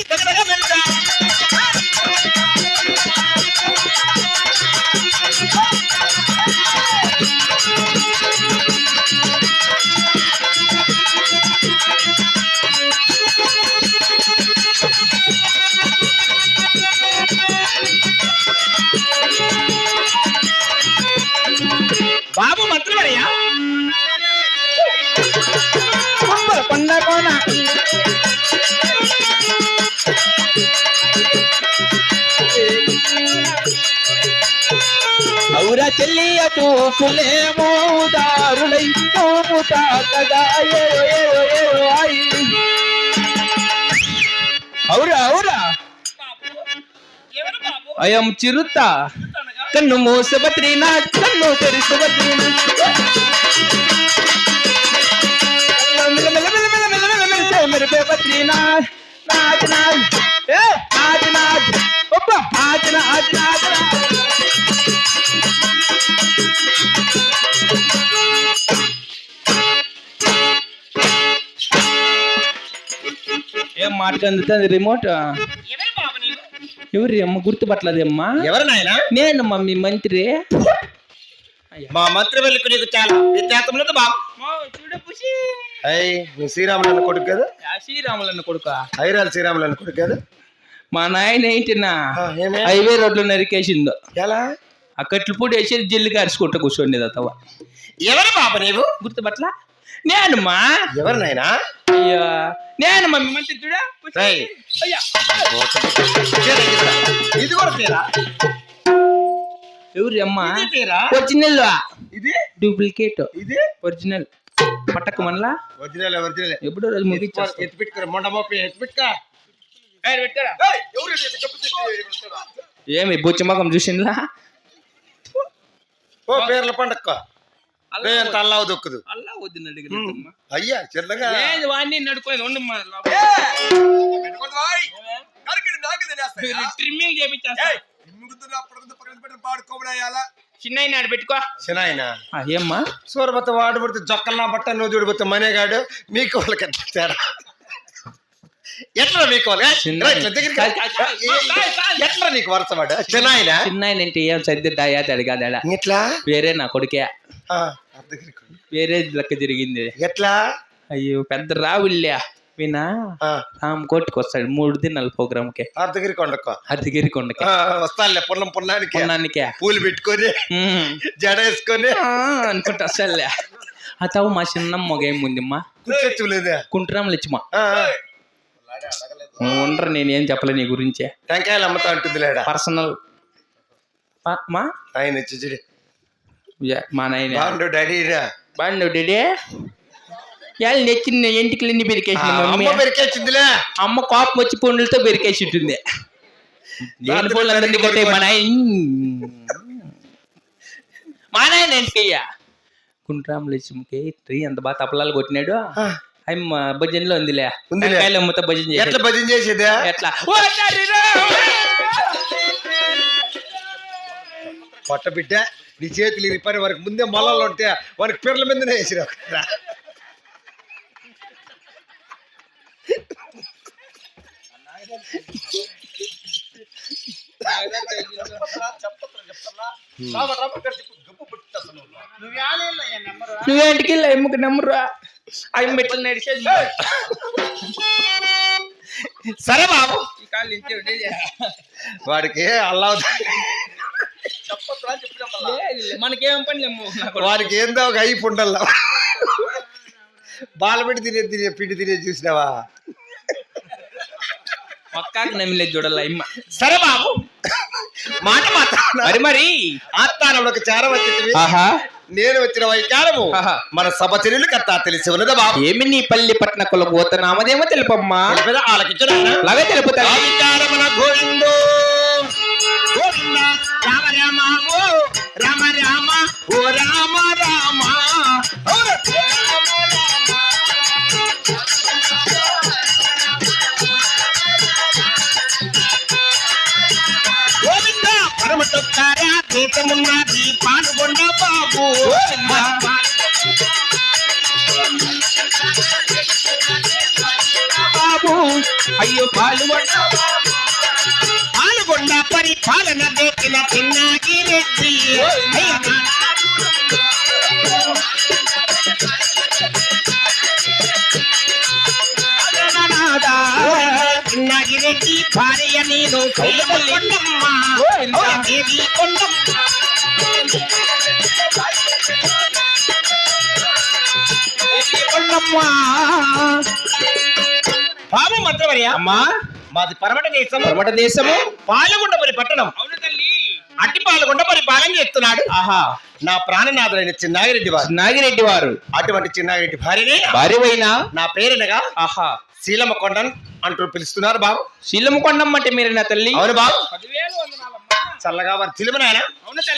जय जय जय जय బాబు మంత్రులయ్యా, చూపులేమో దారులై చూపుతా కదా అవురా అవురా అయం చిరుత కన్ను మూస బద్రీనాథ్ కన్ను తెరిసి బద్రీనాథ్ మెరిపే బద్రీనాథ్ నాథ్ నాథ్ ఏ నాథ్ నాథ్ ఒప్ప నాథ్ నాథ్ నాథ్ ఏం మాట్లాడుతుంది రిమోట్ ఎవరి అమ్మ గుర్తుపట్టలేదమ్మా ఎవరు నాయనా నేను మమ్మీ మంత్రి మా మంత్రి వెళ్ళి నీకు చాలా వ్యత్యాసం లేదు బాబు నువ్వు శ్రీరాములన్న కొడుకు కదా శ్రీరాములన్న కొడుక ఐరాల శ్రీరాములన్న కొడుకు కదా మా నాయన ఏంటినా ఏమే హైవే రోడ్లో నరికేసిందో ఎలా ఆ కట్లు పూడి వేసి జల్లి కారుచుకుంటూ కూర్చోండి అతవ ఎవరు బాబు నీవు గుర్తుపట్ల నేనుమా ఎవరు నాయనా అయ్యా నేను మమ్మీ మంత్రి చూడా రేయ్. అయ్యా ఇది కూడా తీరా ఎవరి అమ్మా ఇది తీరా ఒరిజినల్ ఇది డూప్లికేట్ ఇది ఒరిజినల్ పట్టక మనలా ఒరిజినల్ ఒరిజినల్ ఎప్పుడో రోజు ముగించా ఎత్తి పెట్టుకురా మొండ మోపి ఎత్తి పెట్టుకా ఏమి బుచ్చమకం చూసిందా ఓ పేర్ల పండక్క ఎంత అల్లావు దొక్కుదు అల్లా వద్దు అడిగిన అయ్యా చిన్నగా వాడిని నడుకోలేదు ఉండు ట్రిమ్మింగ్ చేపించేస్తా చిన్న పెట్టుకో చిన్నాయన ఏమ్మా సూరబత్త వాడు పడితే జొక్కల్లా బట్ట నువ్వు చూడిపోతే మనేగాడు మీకు వాళ్ళకి తేడా ఎట్లా మీకు ఎట్లా నీకు వరసవాడు చిన్నాయన చిన్నాయన అంటే ఏం సర్దిద్దాయా అడిగాడా ఎట్లా వేరే నా కొడుకే ఆ, వేరే లెక్క జరిగింది ఎట్లా అయ్యో పెద్ద రావుల్లా వినా ఆ, రామ్ కోటికి వస్తాడు 3 దినాల ప్రోగ్రామ్ కి అర్ధగిరి కొండకు అర్ధగిరి కొండకి వస్తానులే పుల్లం పుల్లానికి కొన్నానికే పూలు పెట్టుకొని జడ వేసుకొని అనుకుంటా అసలే అతవు మా చిన్నమ్మ మొగేం ఉందిమ్మా కూర్చోలేదా కుంట్రాములు ఇచ్చిమా ఉండరు నేనేం చెప్పలే నీ గురించే టెంకాయలు అమ్మతా ఉంటుంది లేడా పర్సనల్ మా ఆయన చూడు మా నాయన బాగుండు డాడీరా బాండు డేడే వాళ్ళు నెచ్చిన ఎంటికలన్నీ బెరికేసి అమ్మ పెరికేసిందిలే అమ్మ కోపం వచ్చి పండులతో బెరికేసి ఉంటుంది లేని పూలందరినీ కొట్టే మా నాయన ఎంటికయ్యా కుంట్రాములక్ష్మికి ట్రీ అంత బాగా తపలాలు కొట్టినాడు అమ్మ భజనలో ఉందిలే కాయలు అమ్మతో భజన ఎట్లా భజన చేసేదా ఎట్లా పొట్ట బిడ్డ నీ చేతులు ఇది పని వారికి ముందే మొలలు ఉంటే వారికి పిర్ల మీదనే వేసిరా నువ్వేంటికి ఎమ్మకి నమ్మరా అయ్యం ఎట్లా నడిచేది సరే బాబు ఈ కాళ్ళు ఇంటే ఉండేది వాడికి అల్లావు మనకేం పని లేము వాడికి ఏందో ఒక అయిపు ఉండాల బాలబెట్టి తినే పిండి తినే చూసినావా పక్కాకి నమ్మిలేదు చూడాల అమ్మ సరే బాబు మాట మాత్రం మరి ఆత్మానంలోకి చాలా వచ్చింది నేను వచ్చిన వైకాలము మన సభ చెల్లెలు కథ తెలిసి ఉన్నదా బాబు ఏమి నీ పల్లి పట్న కొల పోత నామదేమో తెలుపమ్మా అలాగే తెలుపుతా గోవిందో గోవింద రామ రామ ఓ రామ రామ ఓ రామ రామ గోవింద పరమటొక్కారా దేశమున్నది పాల్గొండ బాబు బాబు అయ్యో పాల్గొండ పాల్గొండ పరిపాలన దేకిన చిన్నాగి రెడ్డి చిన్నాగి రెడ్డి భార్య నేను కొండమ్మ దేవి కొండమ్మ బాబు మంత్రవర్య అమ్మా మాది పరమట దేశం పర్వట దేశము పాలగుండపురి పట్టణం అవును తల్లి అట్టి పాలకొండ పరిపాలన చేస్తున్నాడు. ఆహా నా ప్రాణనాథులైన చిన్నాగిరెడ్డి వారు. నాగిరెడ్డి వారు అటువంటి చిన్నాగిరెడ్డి భార్యనే భార్యవైనా నా పేరునగా ఆహా శీలమ్మ కొండన్ అంటూ పిలుస్తున్నారు బాబు. శీలము కొండమ్మంటే మీరు నా తల్లి. అవును బాబు. 10,000 వందనాలమ్మా. చల్లగా వారు తెలుగు నాయన. అవును తల్లి.